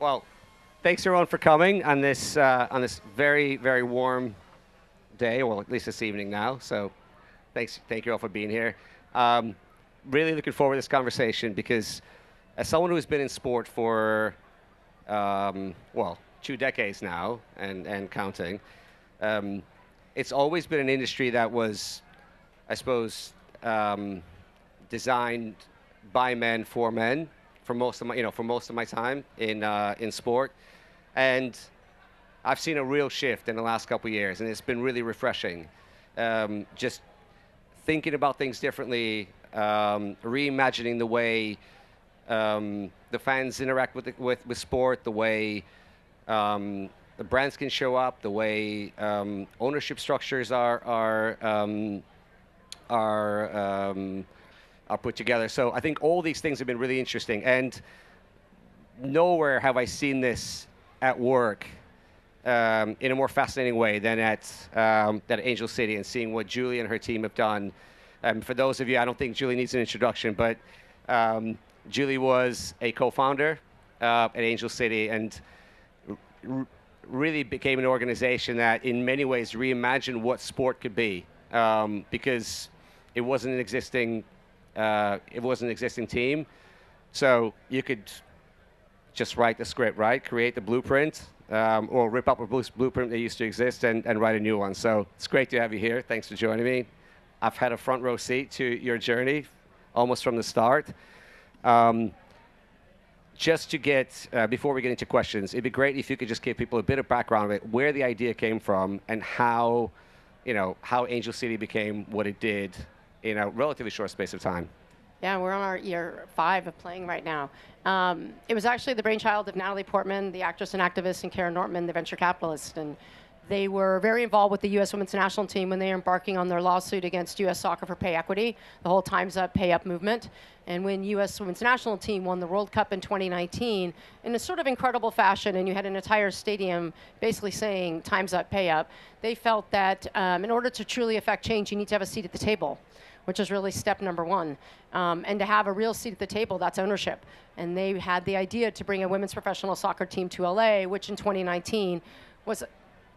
Well, thanks everyone for coming on this very very warm day, or at least this evening now. So, thank you all for being here. Um, really looking forward to this conversation because, as someone who's been in sport for well 2 decades now and counting, um, it's always been an industry that was, I suppose, designed by men for men for most of my time in sport, and I've seen a real shift in the last couple of years, and it's been really refreshing. Just thinking about things differently, reimagining the way the fans interact with sport, the way the brands can show up, the way ownership structures are put together. So I think all these things have been really interesting, and nowhere have I seen this at work in a more fascinating way than at Angel City, and seeing what Julie and her team have done. For those of you, I don't think Julie needs an introduction, but Julie was a co-founder at Angel City, and really became an organization that in many ways reimagined what sport could be, because it wasn't an existing team. So you could just write the script, right? Create the blueprint, or rip up a blueprint that used to exist and write a new one. So it's great to have you here. Thanks for joining me. I've had a front row seat to your journey almost from the start. Just to get, before we get into questions, it'd be great if you could just give people a bit of background of it, where the idea came from, and how Angel City became what it did in a relatively short space of time. Yeah, we're on our year 5 of playing right now. It was actually the brainchild of Natalie Portman, the actress and activist, and Karen Nortman, the venture capitalist. And they were very involved with the U.S. women's national team when they were embarking on their lawsuit against U.S. soccer for pay equity, the whole Time's Up, Pay Up movement. And when U.S. women's national team won the World Cup in 2019, in a sort of incredible fashion, and you had an entire stadium basically saying Time's Up, Pay Up, they felt that in order to truly affect change, you need to have a seat at the table, which is really step number one. And to have a real seat at the table, that's ownership. And they had the idea to bring a women's professional soccer team to LA, which in 2019 was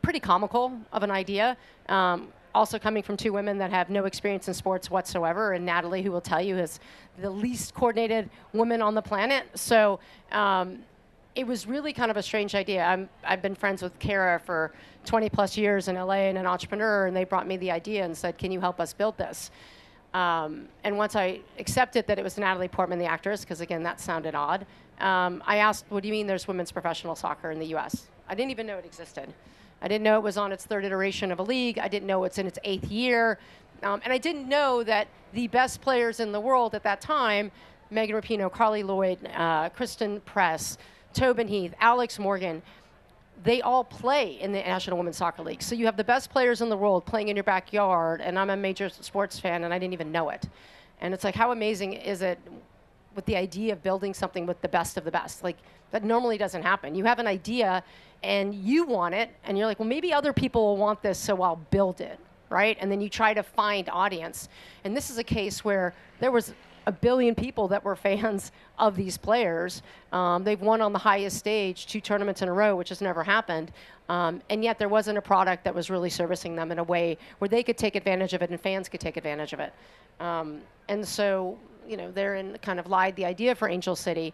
pretty comical of an idea. Also coming from 2 women that have no experience in sports whatsoever, and Natalie, who will tell you, is the least coordinated woman on the planet. So it was really kind of a strange idea. I've been friends with Kara for 20 plus years in LA and an entrepreneur, and they brought me the idea and said, can you help us build this? And once I accepted that it was Natalie Portman, the actress, because again, that sounded odd, I asked, what do you mean there's women's professional soccer in the US? I didn't even know it existed. I didn't know it was on its 3rd iteration of a league. I didn't know it's in its 8th year. And I didn't know that the best players in the world at that time, Megan Rapinoe, Carly Lloyd, Kristen Press, Tobin Heath, Alex Morgan, they all play in the National Women's Soccer League. So you have the best players in the world playing in your backyard, and I'm a major sports fan, and I didn't even know it. And it's like, how amazing is it with the idea of building something with the best of the best? Like, that normally doesn't happen. You have an idea, and you want it, and you're like, well, maybe other people will want this, so I'll build it, right? And then you try to find audience. And this is a case where there was 1 billion people that were fans of these players. They've won on the highest stage 2 tournaments in a row, which has never happened. And yet there wasn't a product that was really servicing them in a way where they could take advantage of it and fans could take advantage of it. And so, therein kind of lied the idea for Angel City.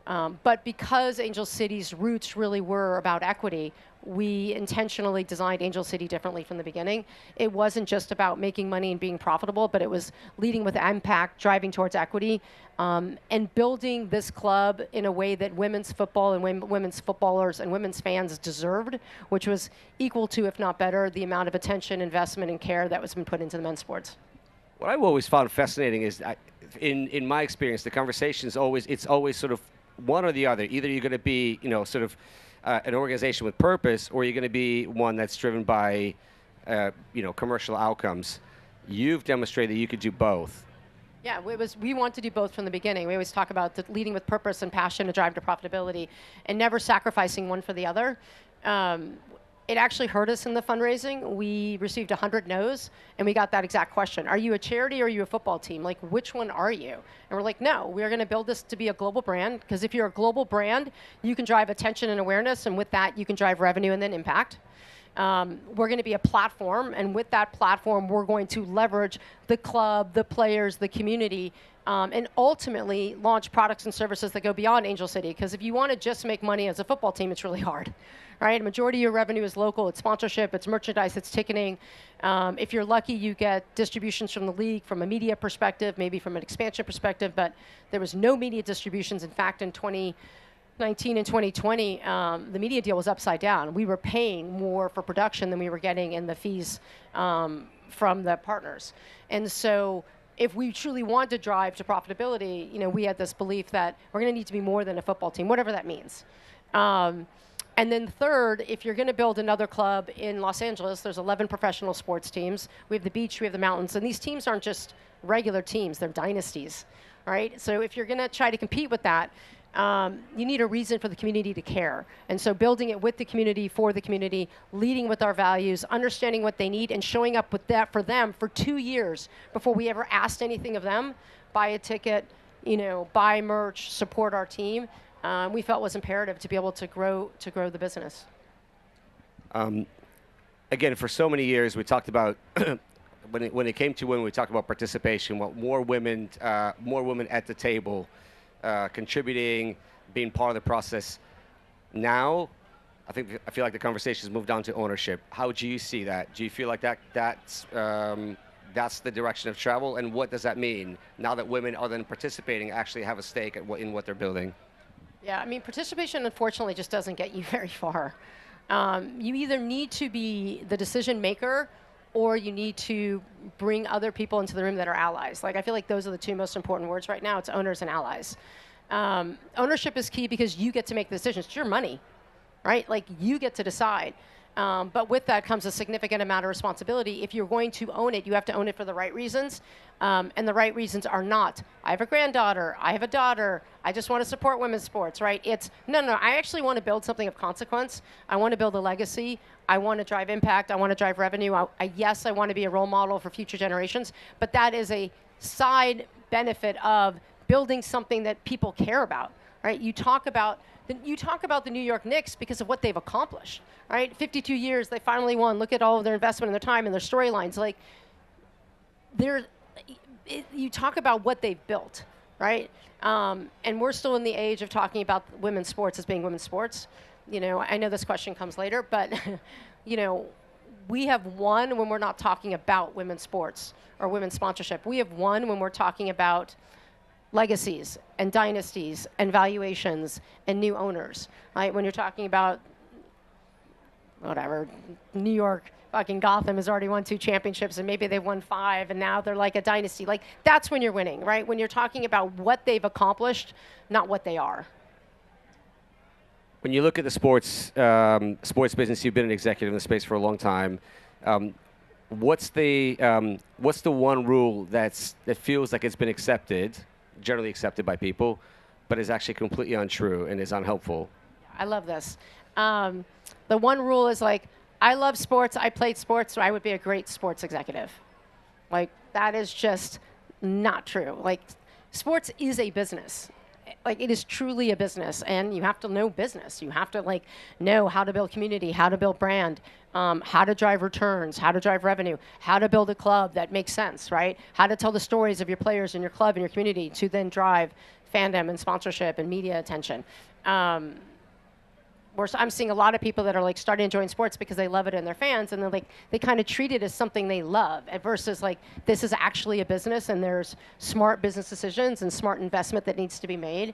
But because Angel City's roots really were about equity, we intentionally designed Angel City differently from the beginning. It wasn't just about making money and being profitable, but it was leading with impact, driving towards equity, and building this club in a way that women's football and women's footballers and women's fans deserved, which was equal to, if not better, the amount of attention, investment, and care that was been put into the men's sports. What I've always found fascinating is, in my experience, the conversation is always sort of one or the other. Either you're going to be, sort of an organization with purpose, or you're going to be one that's driven by, commercial outcomes. You've demonstrated that you could do both. Yeah, we want to do both from the beginning. We always talk about leading with purpose and passion to drive to profitability, and never sacrificing one for the other. it actually hurt us in the fundraising. We received 100 no's, and we got that exact question. Are you a charity or are you a football team? Like, which one are you? And we're like, no, we're going to build this to be a global brand, because if you're a global brand, you can drive attention and awareness, and with that, you can drive revenue and then impact. We're going to be a platform, and with that platform, we're going to leverage the club, the players, the community, and ultimately launch products and services that go beyond Angel City. Because if you want to just make money as a football team, it's really hard, right? A majority of your revenue is local. It's sponsorship, it's merchandise, it's ticketing. If you're lucky, you get distributions from the league from a media perspective, maybe from an expansion perspective, but there was no media distributions. In fact, in 2019 and 2020, the media deal was upside down. We were paying more for production than we were getting in the fees from the partners. And so if we truly want to drive to profitability, we had this belief that we're going to need to be more than a football team, whatever that means. And then third, if you're going to build another club in Los Angeles, there's 11 professional sports teams. We have the beach, we have the mountains, and these teams aren't just regular teams, they're dynasties, right? So if you're going to try to compete with that, you need a reason for the community to care. And so building it with the community, for the community, leading with our values, understanding what they need, and showing up with that for them for 2 years before we ever asked anything of them, buy a ticket, buy merch, support our team, we felt was imperative to be able to grow the business. Again, for so many years, we talked about when it came to women, we talked about participation. More women at the table, contributing, being part of the process. Now, I feel like the conversation has moved on to ownership. How do you see that? Do you feel like that's the direction of travel? And what does that mean now that women are then participating, actually have a stake in what they're building? Yeah, I mean, participation, unfortunately, just doesn't get you very far. You either need to be the decision maker, or you need to bring other people into the room that are allies. Like, I feel like those are the two most important words right now. It's owners and allies. Ownership is key because you get to make the decisions. It's your money, right? Like, you get to decide. But with that comes a significant amount of responsibility. If you're going to own it, you have to own it for the right reasons. And the right reasons are not, I have a granddaughter, I have a daughter, I just want to support women's sports, right? It's, no, I actually want to build something of consequence. I want to build a legacy. I want to drive impact. I want to drive revenue. Yes, I want to be a role model for future generations. But that is a side benefit of building something that people care about, right? You talk about the New York Knicks because of what they've accomplished, right? 52 years, they finally won. Look at all of their investment and their time and their storylines. Like, you talk about what they've built, right? And we're still in the age of talking about women's sports as being women's sports. I know this question comes later, but we have won when we're not talking about women's sports or women's sponsorship. We have won when we're talking about legacies and dynasties and valuations and new owners, right? When you're talking about whatever, New York, fucking Gotham has already won 2 championships and maybe they've won 5 and now they're like a dynasty. Like, that's when you're winning, right? When you're talking about what they've accomplished, not what they are. When you look at the sports business, you've been an executive in the space for a long time. What's the one rule that feels like it's been generally accepted by people, but is actually completely untrue and is unhelpful? I love this. The one rule is like, I love sports, I played sports, so I would be a great sports executive. Like, that is just not true. Like, sports is a business. Like, it is truly a business, and you have to know business. You have to know how to build community, how to build brand, how to drive returns, how to drive revenue, how to build a club that makes sense, right? How to tell the stories of your players in your club and your community to then drive fandom and sponsorship and media attention. I'm seeing a lot of people that are starting to join sports because they love it and they're fans, and they kind of treat it as something they love, versus this is actually a business and there's smart business decisions and smart investment that needs to be made.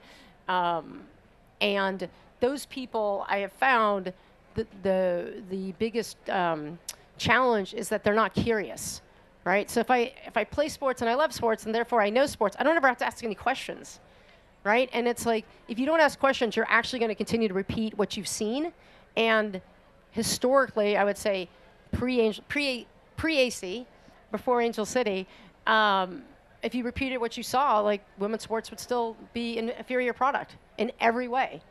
And those people, I have found the biggest challenge is that they're not curious, right? So if I play sports and I love sports and therefore I know sports, I don't ever have to ask any questions. Right? And it's like, if you don't ask questions, you're actually going to continue to repeat what you've seen. And historically, I would say pre-AC, before Angel City, if you repeated what you saw, women's sports would still be an inferior product in every way.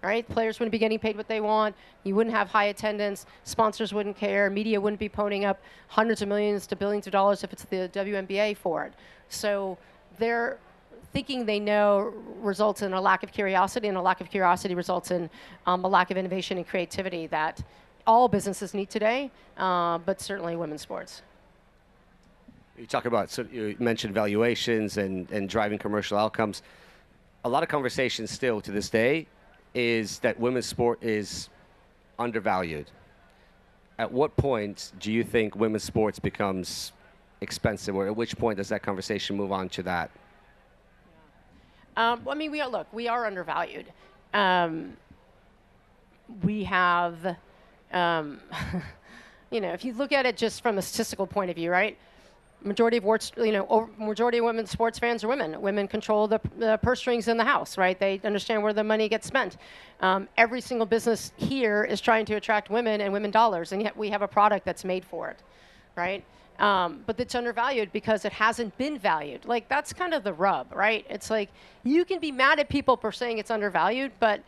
right? Players wouldn't be getting paid what they want. You wouldn't have high attendance. Sponsors wouldn't care. Media wouldn't be ponying up hundreds of millions to billions of dollars if it's the WNBA for it. So they're thinking they know results in a lack of curiosity, and a lack of curiosity results in a lack of innovation and creativity that all businesses need today, but certainly women's sports. You talk about, so you mentioned valuations and driving commercial outcomes. A lot of conversation still to this day is that women's sport is undervalued. At what point do you think women's sports becomes expensive, or at which point does that conversation move on to that? I mean, we are undervalued. We have, if you look at it just from a statistical point of view, right? Majority of women's sports fans are women. Women control the purse strings in the house, right? They understand where the money gets spent. Every single business here is trying to attract women and women dollars, and yet we have a product that's made for it, right? But it's undervalued because it hasn't been valued. Like, that's kind of the rub, right? It's like, you can be mad at people for saying it's undervalued, but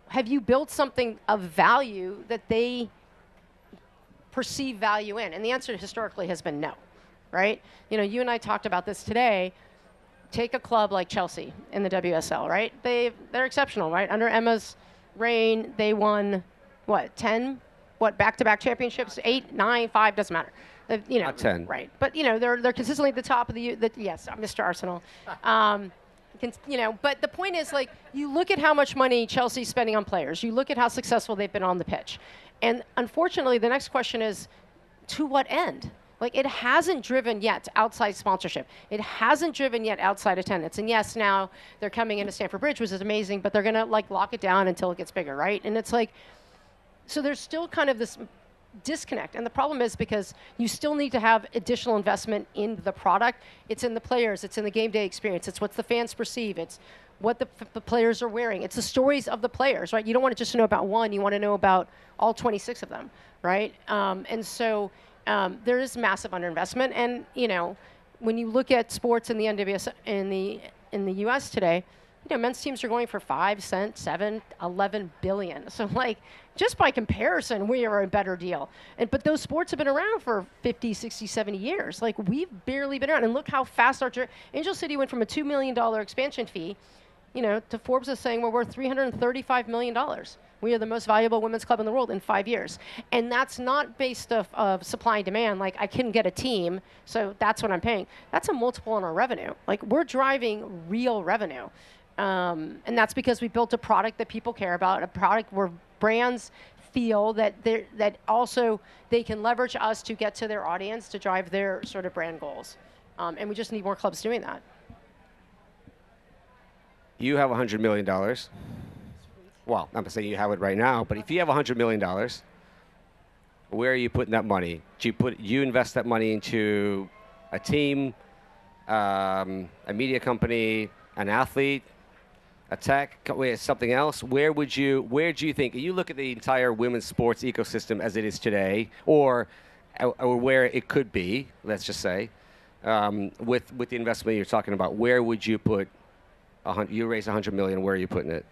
have you built something of value that they perceive value in? And the answer historically has been no. Right? You and I talked about this today. Take a club like Chelsea in the WSL, right? They're exceptional, right? Under Emma's reign, they won, 10? Back-to-back championships? 8, 9, 5, doesn't matter. Not 10. Right. But, they're consistently at the top of yes, Mr. Arsenal. But the point is, like, you look at how much money Chelsea's spending on players. You look at how successful they've been on the pitch. And unfortunately, the next question is, to what end? Like, it hasn't driven yet outside sponsorship. It hasn't driven yet outside attendance. And yes, now they're coming into Stamford Bridge, which is amazing, but they're going to lock it down until it gets bigger, right? And it's like, so there's still kind of this disconnect. And the problem is because you still need to have additional investment in the product. It's in the players. It's in the game day experience. It's what the fans perceive. It's what the players are wearing. It's the stories of the players, right? You don't want to just know about one. You want to know about all 26 of them, right? And so there is massive underinvestment, and when you look at sports in the NWS in the U.S. today, men's teams are going for 5 cents, 7, 11 billion. So just by comparison, we are a better deal. But those sports have been around for 50, 60, 70 years. We've barely been around, and look how fast Angel City went from a $2 million expansion fee, to Forbes is saying we're worth $335 million. We are the most valuable women's club in the world in 5 years. And that's not based of supply and demand. I couldn't get a team, so that's what I'm paying. That's a multiple on our revenue. We're driving real revenue. And that's because we built a product that people care about, a product where brands feel that also they can leverage us to get to their audience, to drive their sort of brand goals. And we just need more clubs doing that. You have $100 million. Well, I'm not saying you have it right now, but if you have $100 million, where are you putting that money? Do you invest that money into a team, a media company, an athlete, a tech, something else? Where do you think, you look at the entire women's sports ecosystem as it is today, or where it could be, let's just say, with the investment you're talking about, where would you put, you raise $100 million, where are you putting it?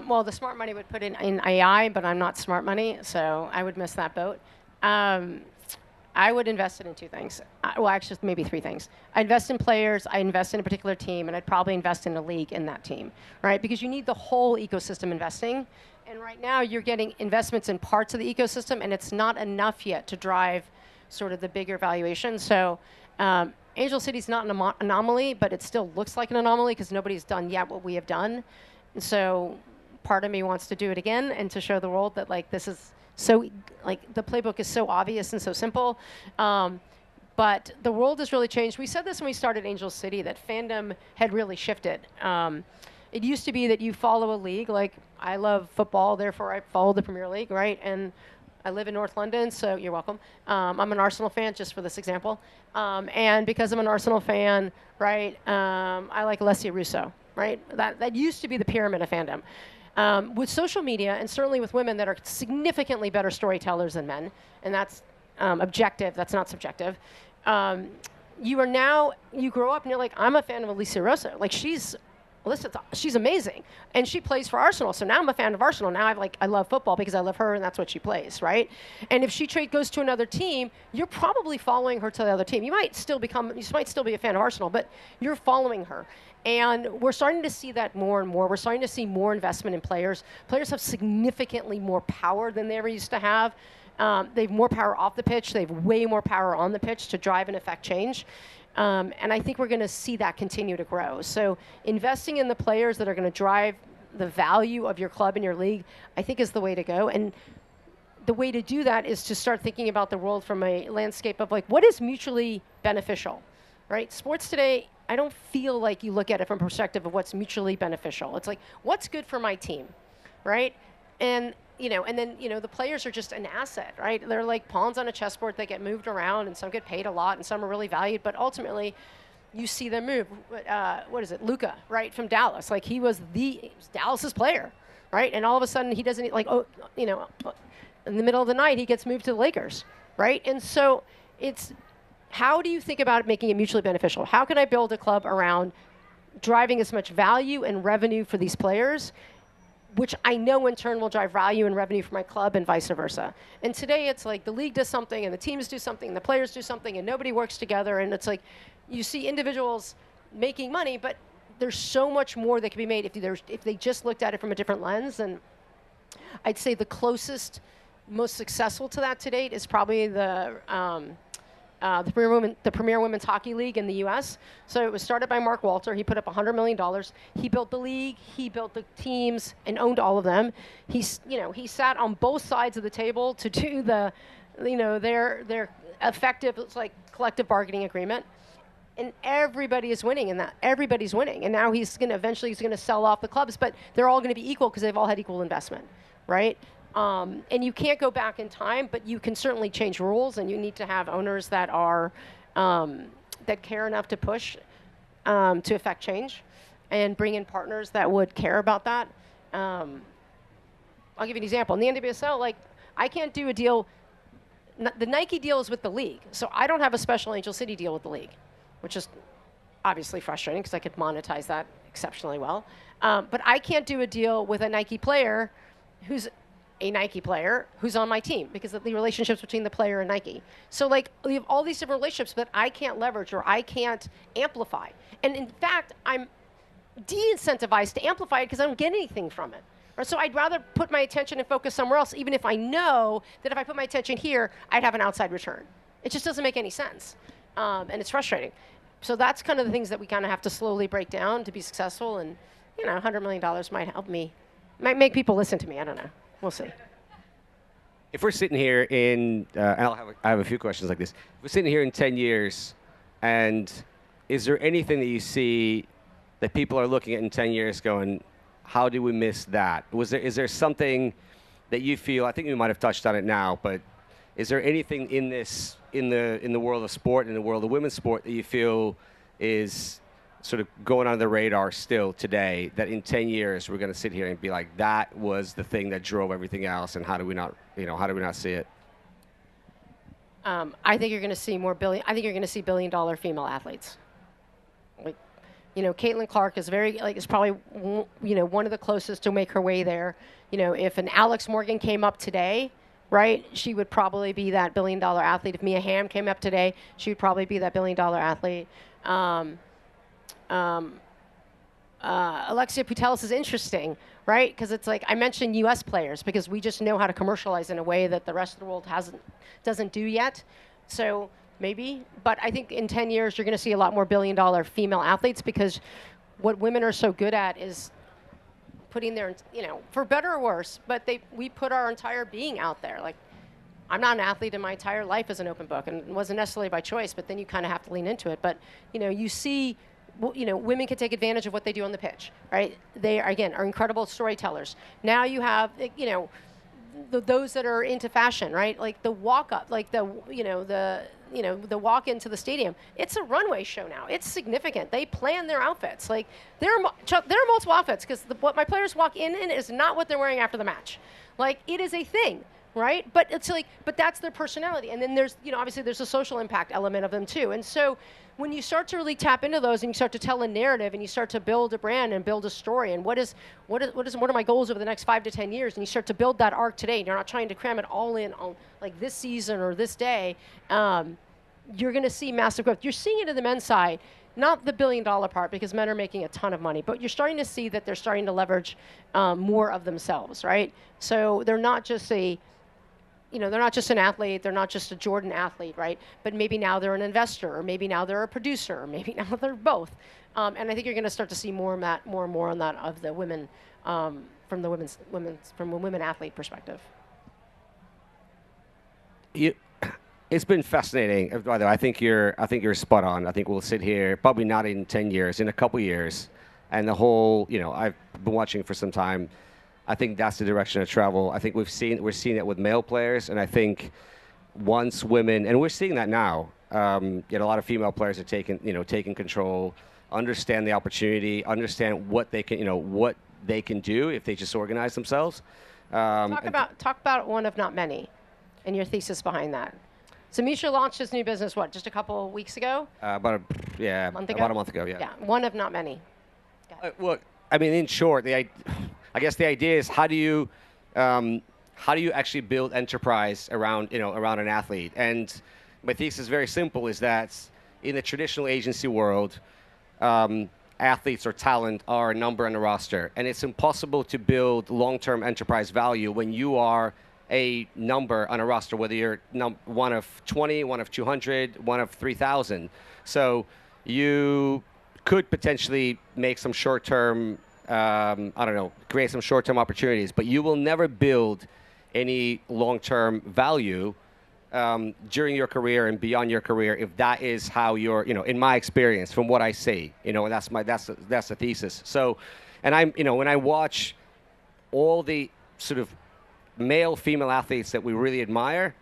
Well, the smart money would put in AI, but I'm not smart money, so I would miss that boat. I would invest it in 2 things. Actually, maybe 3 things. I invest in players, I invest in a particular team, and I'd probably invest in a league in that team, right? Because you need the whole ecosystem investing. And right now, you're getting investments in parts of the ecosystem, and it's not enough yet to drive sort of the bigger valuation. So Angel City's not an anomaly, but it still looks like an anomaly because nobody's done yet what we have done. And so part of me wants to do it again and to show the world that this is so, the playbook is so obvious and so simple. But the world has really changed. We said this when we started Angel City, that fandom had really shifted. It used to be that you follow a league, I love football, therefore I follow the Premier League, right? And I live in North London, so you're welcome. I'm an Arsenal fan, just for this example. And because I'm an Arsenal fan, right, I like Alessia Russo, right? That used to be the pyramid of fandom. With social media, and certainly with women that are significantly better storytellers than men, and that's objective, that's not subjective, you grow up and you're like, I'm a fan of Alessia Russo. She's listen, she's amazing, and she plays for Arsenal. So now I'm a fan of Arsenal. Now I love football because I love her, and that's what she plays, right? And if she goes to another team, you're probably following her to the other team. You might still be a fan of Arsenal, but you're following her. And we're starting to see that more and more. We're starting to see more investment in players. Players have significantly more power than they ever used to have. They have more power off the pitch. They have way more power on the pitch to drive and affect change. And I think we're going to see that continue to grow. So investing in the players that are going to drive the value of your club and your league, I think is the way to go. And the way to do that is to start thinking about the world from a landscape of like, what is mutually beneficial, right? Sports today, I don't feel like you look at it from a perspective of what's mutually beneficial. It's like, what's good for my team, right? And then the players are just an asset, right? They're like pawns on a chessboard. They get moved around, and some get paid a lot, and some are really valued. But ultimately, you see them move. What is it, Luka, right, from Dallas? Like he was Dallas's player, right? And all of a sudden, he doesn't in the middle of the night, he gets moved to the Lakers, right? And so it's how do you think about making it mutually beneficial? How can I build a club around driving as much value and revenue for these players, which I know in turn will drive value and revenue for my club and vice versa. And today it's like the league does something and the teams do something and the players do something and nobody works together, and it's like you see individuals making money, but there's so much more that can be made if they just looked at it from a different lens. And I'd say the closest, most successful to that to date is probably the Premier Women's Hockey League in the U.S. So it was started by Mark Walter. He put up $100 million. He built the league. He built the teams and owned all of them. He sat on both sides of the table to do their effective, it's like collective bargaining agreement. And everybody is winning in that. Everybody's winning. And now he's going to sell off the clubs, but they're all going to be equal because they've all had equal investment, right? And you can't go back in time, but you can certainly change rules, and you need to have owners that are that care enough to push to affect change, and bring in partners that would care about that. I'll give you an example. In the NWSL, like I can't do a deal. The Nike deal is with the league, so I don't have a special Angel City deal with the league, which is obviously frustrating because I could monetize that exceptionally well. But I can't do a deal with a Nike player who's a Nike player who's on my team because of the relationships between the player and Nike. So like we have all these different relationships that I can't leverage or I can't amplify. And in fact, I'm de-incentivized to amplify it because I don't get anything from it. Or so I'd rather put my attention and focus somewhere else, even if I know that if I put my attention here, I'd have an outside return. It just doesn't make any sense. And it's frustrating. So that's kind of the things that we kind of have to slowly break down to be successful. And, $100 million might help me, might make people listen to me. I don't know. We'll see. If we're sitting here in, I have a few questions like this. If we're sitting here in 10 years, and is there anything that you see that people are looking at in 10 years going, how did we miss that? Is there something that you feel, I think we might have touched on it now, but is there anything in the world of sport, in the world of women's sport, that you feel is sort of going on the radar still today, that in 10 years we're going to sit here and be like, that was the thing that drove everything else, and how do we not see it? I think you're going to see billion-dollar female athletes. Like, Caitlin Clark is is probably, one of the closest to make her way there. If an Alex Morgan came up today, right, she would probably be that billion-dollar athlete. If Mia Hamm came up today, she would probably be that billion-dollar athlete. Alexia Putellas is interesting, right? Because it's like I mentioned U.S. players because we just know how to commercialize in a way that the rest of the world doesn't do yet. So maybe, but I think in 10 years you're going to see a lot more billion-dollar female athletes because what women are so good at is putting their, for better or worse, but we put our entire being out there. Like, I'm not an athlete in my entire life as an open book, and it wasn't necessarily by choice, but then you kind of have to lean into it. But, you see, women can take advantage of what they do on the pitch, right? They, again, are incredible storytellers. Now you have, those that are into fashion, right? Like the walk-up, like the walk into the stadium. It's a runway show now. It's significant. They plan their outfits. Like there are multiple outfits because what my players walk in is not what they're wearing after the match. Like it is a thing. right? But it's like, but that's their personality. And then there's, obviously there's a social impact element of them too. And so when you start to really tap into those and you start to tell a narrative and you start to build a brand and build a story and what are my goals over the next 5 to 10 years, and you start to build that arc today, and you're not trying to cram it all in on like this season or this day, you're going to see massive growth. You're seeing it in the men's side, not the $1 billion part because men are making a ton of money, but you're starting to see that they're starting to leverage more of themselves, right? So they're not just they're not just an athlete, they're not just a Jordan athlete, right? But maybe now they're an investor, or maybe now they're a producer, or maybe now they're both. And I think you're going to start to see more and more on that of the women, from a women athlete perspective. It's been fascinating. By the way, I think you're spot on. I think we'll sit here probably not in 10 years, in a couple years, and the whole, I've been watching for some time. I think that's the direction of travel. I think we're seeing it with male players, and I think once women, and we're seeing that now. A lot of female players are taking control, understand the opportunity, understand what they can do if they just organize themselves. Talk about one of not many, and your thesis behind that. So Misha launched his new business, just a couple weeks ago? About a month ago, yeah. Yeah, one of not many. Look, I mean, in short, I guess the idea is how do you actually build enterprise around an athlete? And my thesis is very simple: is that in the traditional agency world, athletes or talent are a number on the roster, and it's impossible to build long-term enterprise value when you are a number on a roster, whether you're one of 20, one of 200, one of 3,000. So you could potentially make some short-term, create some short-term opportunities, but you will never build any long-term value during your career and beyond your career if that is how you're, in my experience, from what I see, and that's the thesis. So, and when I watch all the sort of male, female athletes that we really admire,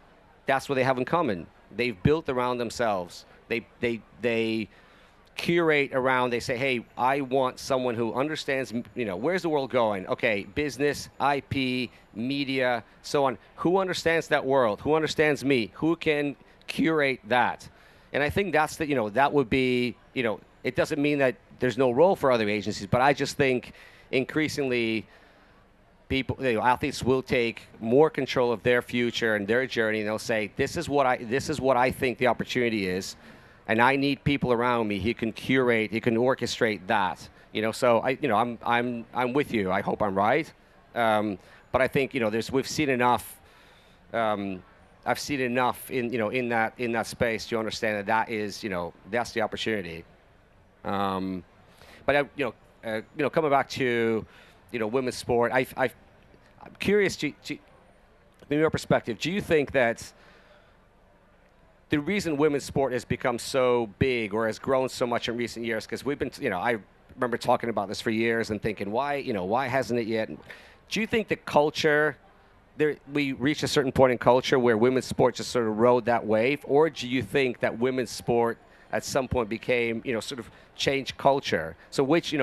that's what they have in common. They've built around themselves. They curate around, they say, hey, I want someone who understands, where's the world going? Okay, business, IP, media, so on. Who understands that world? Who understands me? Who can curate that? And I think that's that would be, it doesn't mean that there's no role for other agencies, but I just think increasingly athletes will take more control of their future and their journey, and they'll say, this is what I think the opportunity is, and I need people around me who can curate, who can orchestrate that. So I'm with you. I hope I'm right, but I think we've seen enough. I've seen enough in that space to understand that is that's the opportunity. But coming back to women's sport, I'm curious from your perspective, do you think that the reason women's sport has become so big or has grown so much in recent years, because we've been, I remember talking about this for years and thinking, why hasn't it yet? Do you think the culture, we reached a certain point in culture where women's sport just sort of rode that wave, or do you think that women's sport at some point became, sort of changed culture? So which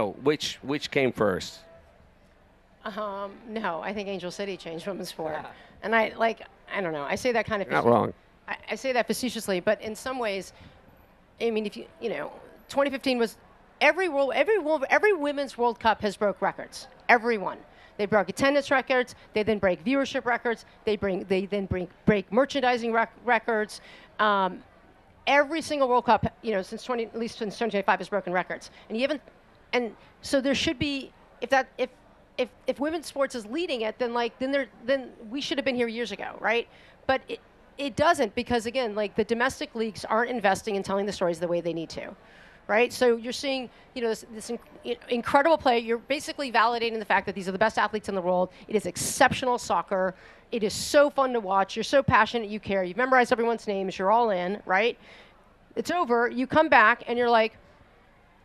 came first? No, I think Angel City changed women's sport. Yeah. And I don't know. I say that kind of... You're not wrong. I say that facetiously, but in some ways, I mean, if 2015 was every women's World Cup has broke records. Every one. They broke attendance records. They then break viewership records. They then break merchandising records. Every single World Cup, at least since 2025, has broken records. And so there should be, if women's sports is leading it, then we should have been here years ago, right? But it doesn't, because again, the domestic leagues aren't investing in telling the stories the way they need to, right? So you're seeing, this incredible play. You're basically validating the fact that these are the best athletes in the world. It is exceptional soccer. It is so fun to watch. You're so passionate. You care. You've memorized everyone's names. You're all in, right? It's over. You come back and you're like,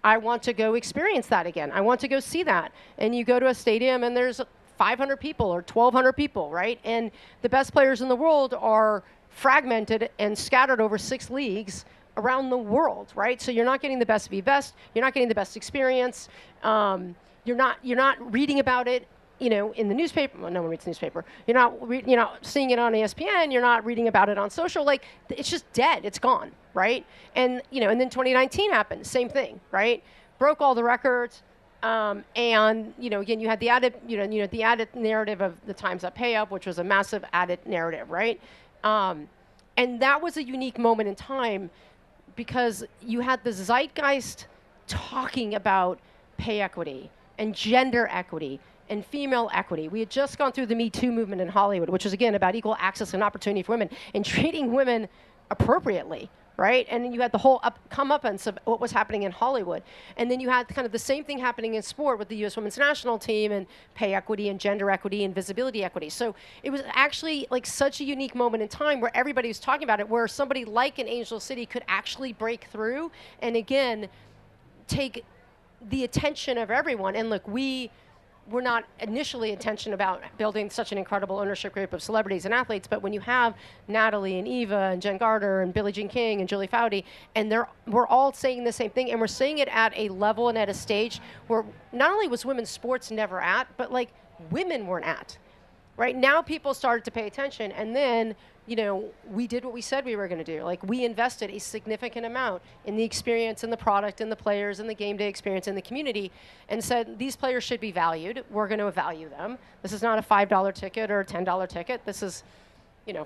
I want to go experience that again. I want to go see that. And you go to a stadium and there's 500 people or 1,200 people, right? And the best players in the world are fragmented and scattered over 6 leagues around the world, right? So you're not getting the best of the best. You're not getting the best experience. You're not reading about it in the newspaper. Well, no one reads the newspaper. You're not seeing it on ESPN. You're not reading about it on social. Like, it's just dead. It's gone, right? And and then 2019 happened. Same thing, right? Broke all the records. And again, you had the added, the added narrative of the Time's Up pay up, which was a massive added narrative, right? And that was a unique moment in time because you had the zeitgeist talking about pay equity and gender equity and female equity. We had just gone through the Me Too movement in Hollywood, which was, again, about equal access and opportunity for women and treating women appropriately, right? And then you had the whole comeuppance of what was happening in Hollywood. And then you had kind of the same thing happening in sport with the U.S. women's national team and pay equity and gender equity and visibility equity. So it was actually like such a unique moment in time where everybody was talking about it, where somebody like an Angel City could actually break through and, again, take the attention of everyone. And look, we were not initially intention about building such an incredible ownership group of celebrities and athletes, but when you have Natalie and Eva and Jen Gardner and Billie Jean King and Julie Foudy, and we're all saying the same thing, and we're saying it at a level and at a stage where not only was women's sports never at, but like women weren't at. Right now, people started to pay attention, and then we did what we said we were going to do. Like, we invested a significant amount in the experience and the product and the players and the game day experience and the community, and said these players should be valued. We're going to value them. This is not a $5 ticket or a $10 ticket. This is,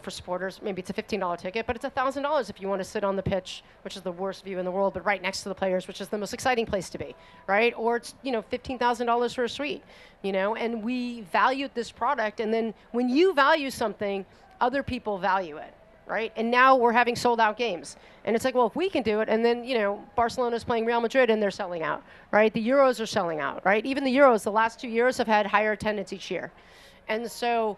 for supporters, maybe it's a $15 ticket, but it's $1,000 if you want to sit on the pitch, which is the worst view in the world, but right next to the players, which is the most exciting place to be, right? Or it's, $15,000 for a suite, and we valued this product. And then when you value something, other people value it, right? And now we're having sold out games. And it's like, well, if we can do it, and then, Barcelona's playing Real Madrid and they're selling out, right? The Euros are selling out, right? Even the Euros, the last 2 years have had higher attendance each year. And so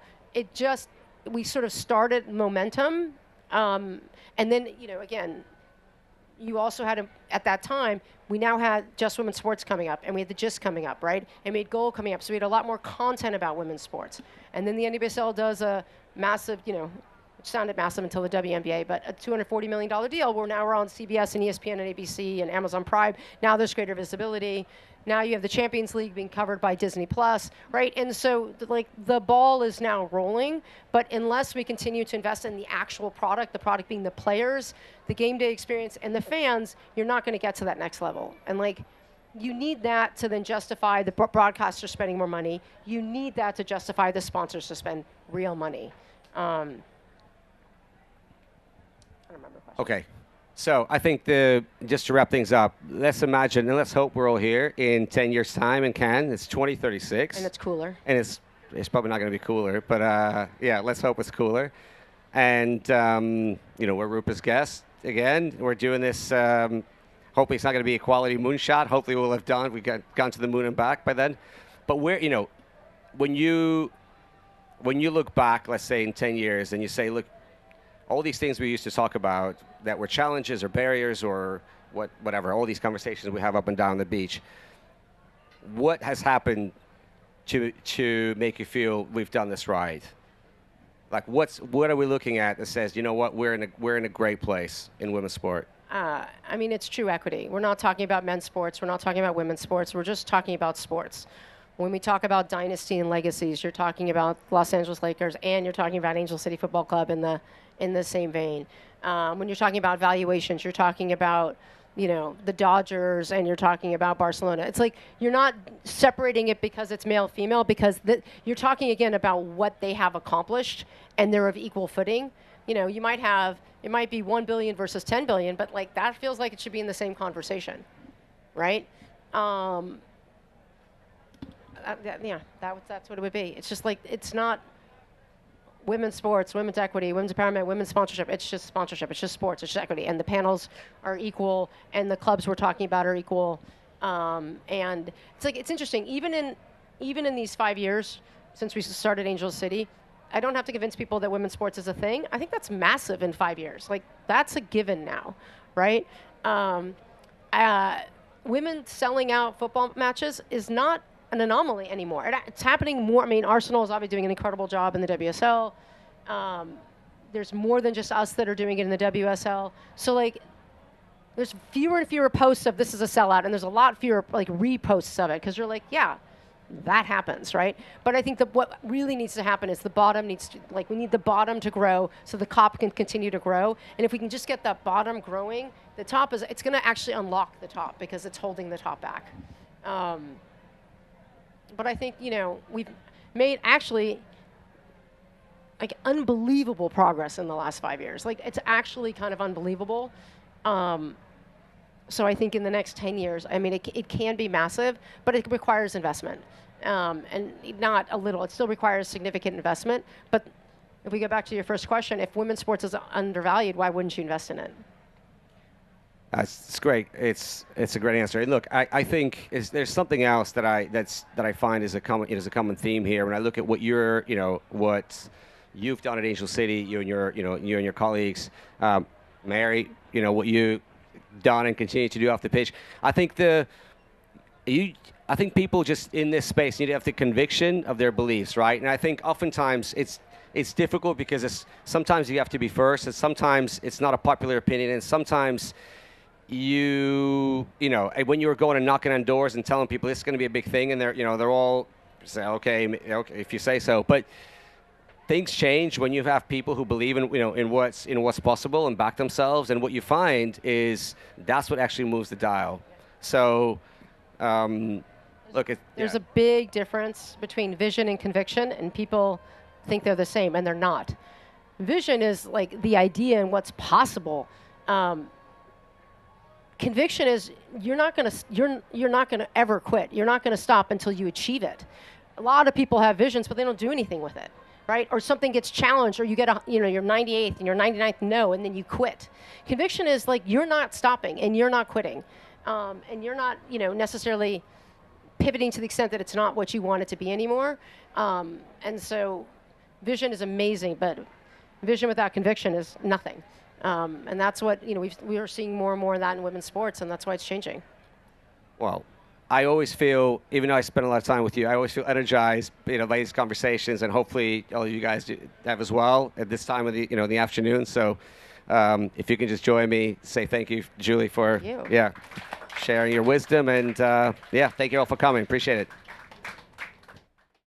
we sort of started momentum. And then, again, you also had, at that time, we now had Just Women's Sports coming up, and we had the GIST coming up, right? And we had Goal coming up, so we had a lot more content about women's sports. And then the NWSL does a massive, which sounded massive until the WNBA, but a $240 million deal where now we're on CBS and ESPN and ABC and Amazon Prime. Now there's greater visibility. Now you have the Champions League being covered by Disney Plus, right? And so, the ball is now rolling, but unless we continue to invest in the actual product, the product being the players, the game day experience, and the fans, you're not going to get to that next level. And, you need that to then justify the broadcasters spending more money. You need that to justify the sponsors to spend real money. I don't remember the question. Okay. So I think just to wrap things up, let's imagine and let's hope we're all here in 10 years' time in Cannes. It's 2036. And it's cooler. And it's probably not going to be cooler, but yeah, let's hope it's cooler. And, we're Rupert's guests again. We're doing this, hopefully it's not going to be a quality moonshot. Hopefully we'll have gone to the moon and back by then. But when you look back, let's say in 10 years, and you say, look, all these things we used to talk about that were challenges or barriers or whatever, all these conversations we have up and down the beach, what has happened to make you feel we've done this right? Like, what are we looking at that says, we're in a great place in women's sport? It's true equity. We're not talking about men's sports. We're not talking about women's sports. We're just talking about sports. When we talk about dynasty and legacies, you're talking about Los Angeles Lakers, and you're talking about Angel City Football Club in the same vein. When you're talking about valuations, you're talking about the Dodgers, and you're talking about Barcelona. It's like you're not separating it because it's male female, because you're talking again about what they have accomplished, and they're of equal footing. It might be 1 billion versus 10 billion, but that feels like it should be in the same conversation, right? That's what it would be. It's just it's not women's sports, women's equity, women's empowerment, women's sponsorship. It's just sponsorship. It's just sports. It's just equity. And the panels are equal, and the clubs we're talking about are equal. And it's interesting. Even in these 5 years since we started Angel City, I don't have to convince people that women's sports is a thing. I think that's massive in 5 years. That's a given now, right? Women selling out football matches is not an anomaly anymore. It's happening more. Arsenal is obviously doing an incredible job in the WSL. There's more than just us that are doing it in the WSL. So there's fewer and fewer posts of this is a sellout, and there's a lot fewer reposts of it, because you're yeah, that happens, right? But I think that what really needs to happen is the bottom needs to, like, we need the bottom to grow so the top can continue to grow. And if we can just get that bottom growing, the top is, it's going to actually unlock the top because it's holding the top back. But I think, you know, we've made actually like unbelievable progress in the last 5 years. Like, it's actually kind of unbelievable. So I think in the next 10 years, I mean, it can be massive, but it requires investment. And not a little, it still requires significant investment. But if we go back to your first question, if women's sports is undervalued, why wouldn't you invest in it? It's great. It's a great answer. And look, I think there's something else that I find is a common theme here. When I look at what what you've done at Angel City, you and your colleagues, Mary, what you done and continue to do off the pitch. I think people just in this space need to have the conviction of their beliefs, right? And I think oftentimes it's difficult because sometimes you have to be first, and sometimes it's not a popular opinion, and sometimes when you're going and knocking on doors and telling people this is going to be a big thing, and they're all say okay if you say so, but things change when you have people who believe in what's possible and back themselves, and what you find is that's what actually moves the dial. So, look, there's a big difference between vision and conviction, and people think they're the same, and they're not. Vision is like the idea and what's possible. Conviction is you're not gonna ever quit. You're not gonna stop until you achieve it. A lot of people have visions, but they don't do anything with it. Right? Or something gets challenged, or you get your 98th and your 99th no, and then you quit. Conviction is like you're not stopping and you're not quitting, and you're not necessarily pivoting to the extent that it's not what you want it to be anymore. And so, vision is amazing, but vision without conviction is nothing. And that's what we are seeing more and more of that in women's sports, and that's why it's changing. Well, I always feel, even though I spend a lot of time with you, I always feel energized, by these conversations, and hopefully all of you guys have as well at this time of the afternoon. So, if you can just join me, say thank you, Julie, for sharing your wisdom, and thank you all for coming. Appreciate it.